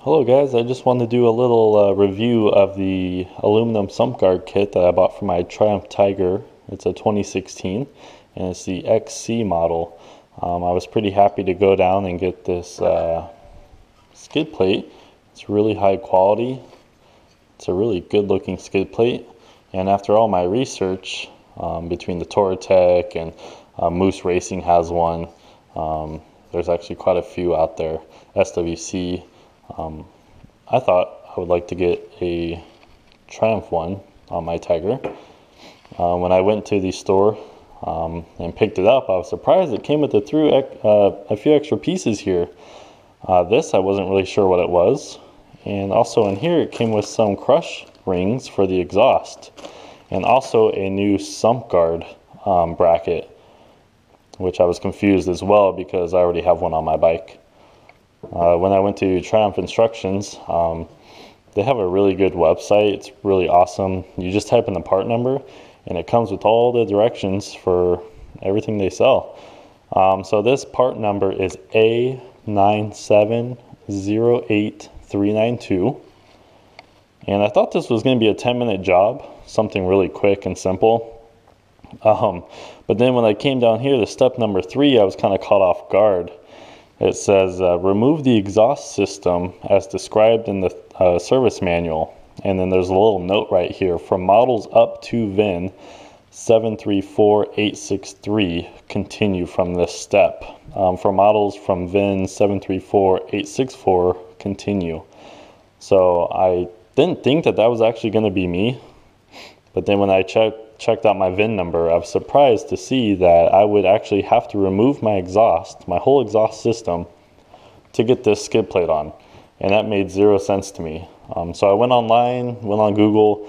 Hello guys, I just wanted to do a little review of the aluminum sump guard kit that I bought for my Triumph Tiger. It's a 2016 and it's the XC model. I was pretty happy to go down and get this skid plate. It's really high quality. It's a really good looking skid plate, and after all my research between the Touratech and Moose Racing has one. There's actually quite a few out there. SWC. I thought I would like to get a Triumph one on my Tiger. When I went to the store and picked it up, I was surprised it came with a few extra pieces here. This I wasn't really sure what it was, and also in here it came with some crush rings for the exhaust, and also a new sump guard bracket, which I was confused as well because I already have one on my bike. When I went to Triumph Instructions, they have a really good website. It's really awesome. You just type in the part number and it comes with all the directions for everything they sell. So this part number is A9708392. And I thought this was going to be a 10-minute job, something really quick and simple. But then when I came down here to step number 3, I was kind of caught off guard. It says, remove the exhaust system as described in the service manual. And then there's a little note right here, from models up to VIN 734863, continue from this step. For models from VIN 734864, continue. So I didn't think that was actually going to be me. But then when I checked out my VIN number, I was surprised to see that I would actually have to remove my exhaust, my whole exhaust system, to get this skid plate on. And that made zero sense to me. So I went online, went on Google.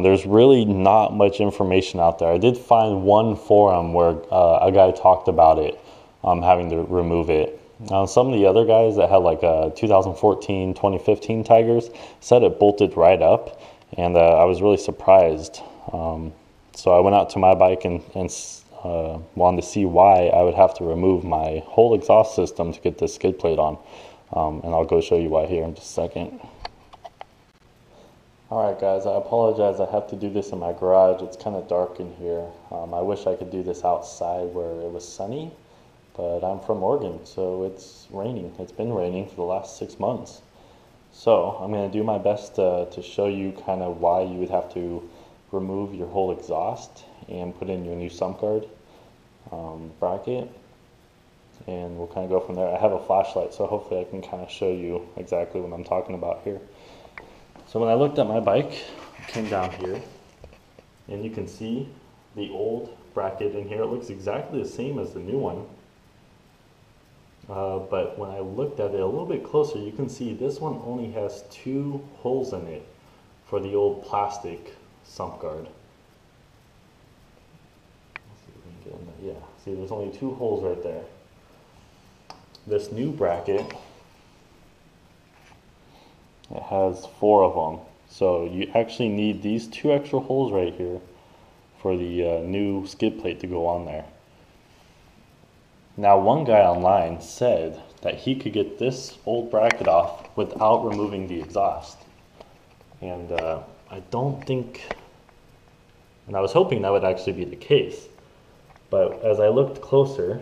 There's really not much information out there. I did find one forum where a guy talked about it, having to remove it. Some of the other guys that had like 2014, 2015 Tigers said it bolted right up. And I was really surprised. So I went out to my bike and wanted to see why I would have to remove my whole exhaust system to get this skid plate on. And I'll go show you why here in just a second. Alright guys, I apologize. I have to do this in my garage. It's kind of dark in here. I wish I could do this outside where it was sunny, but I'm from Oregon, so it's raining. It's been raining for the last 6 months. So I'm going to do my best to show you kind of why you would have to remove your whole exhaust and put in your new sump guard bracket, and we'll kind of go from there. I have a flashlight, so hopefully I can kind of show you exactly what I'm talking about here. So when I looked at my bike, I came down here, and you can see the old bracket in here. It looks exactly the same as the new one. But when I looked at it a little bit closer, you can see this one only has 2 holes in it for the old plastic sump guard. Let's see if we can get in there. Yeah, see there's only 2 holes right there. This new bracket, it has 4 of them. So you actually need these 2 extra holes right here for the new skid plate to go on there. Now, one guy online said that he could get this old bracket off without removing the exhaust. And I don't think, and I was hoping that would actually be the case. But as I looked closer,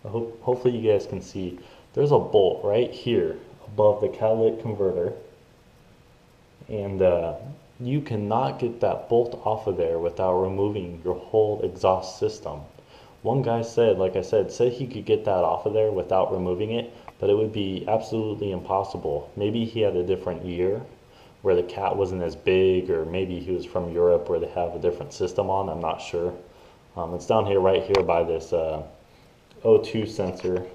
hopefully you guys can see, there's a bolt right here above the catalytic converter. And you cannot get that bolt off of there without removing your whole exhaust system. One guy said, like I said he could get that off of there without removing it, but it would be absolutely impossible. Maybe he had a different year where the cat wasn't as big, or maybe he was from Europe where they have a different system on, I'm not sure. It's down here, right here by this O2 sensor.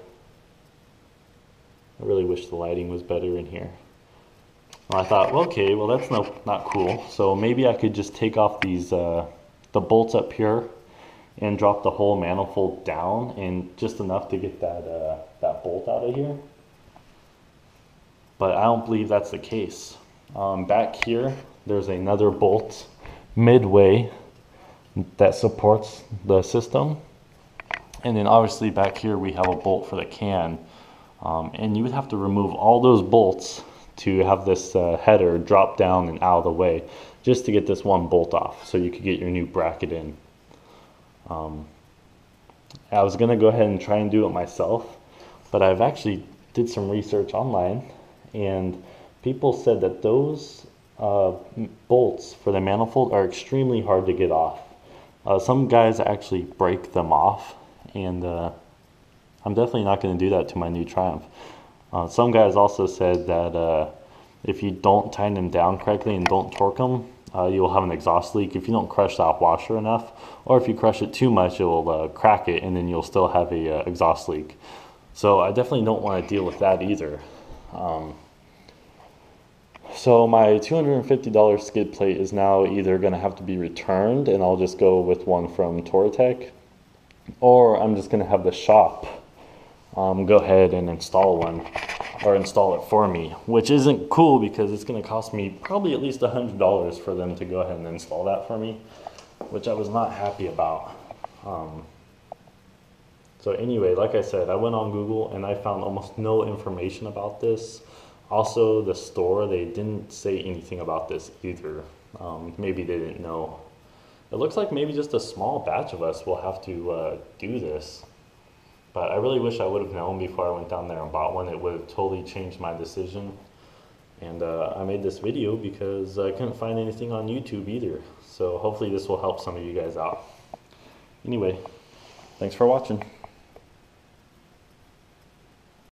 I really wish the lighting was better in here. Well, I thought, well, okay, well that's not cool. So maybe I could just take off these, the bolts up here, and drop the whole manifold down, and just enough to get that bolt out of here. But I don't believe that's the case. Back here, there's another bolt midway that supports the system. And then obviously back here we have a bolt for the can. And you would have to remove all those bolts to have this header drop down and out of the way, just to get this one bolt off so you could get your new bracket in. I was going to go ahead and try and do it myself, but I've actually did some research online, and people said that those bolts for the manifold are extremely hard to get off. Some guys actually break them off, and I'm definitely not going to do that to my new Triumph. Some guys also said that if you don't tighten them down correctly and don't torque them, you'll have an exhaust leak if you don't crush that washer enough, or if you crush it too much, it will crack it, and then you'll still have a exhaust leak. So I definitely don't want to deal with that either. So my $250 skid plate is now either going to have to be returned, and I'll just go with one from Touratech, or I'm just going to have the shop go ahead and install one, or install it for me, which isn't cool because it's going to cost me probably at least $100 for them to go ahead and install that for me, which I was not happy about. So anyway, like I said, I went on Google and I found almost no information about this. Also, the store, they didn't say anything about this either. Maybe they didn't know. It looks like maybe just a small batch of us will have to do this. But I really wish I would have known before I went down there and bought one. It would have totally changed my decision. And I made this video because I couldn't find anything on YouTube either. So hopefully this will help some of you guys out. Anyway, thanks for watching.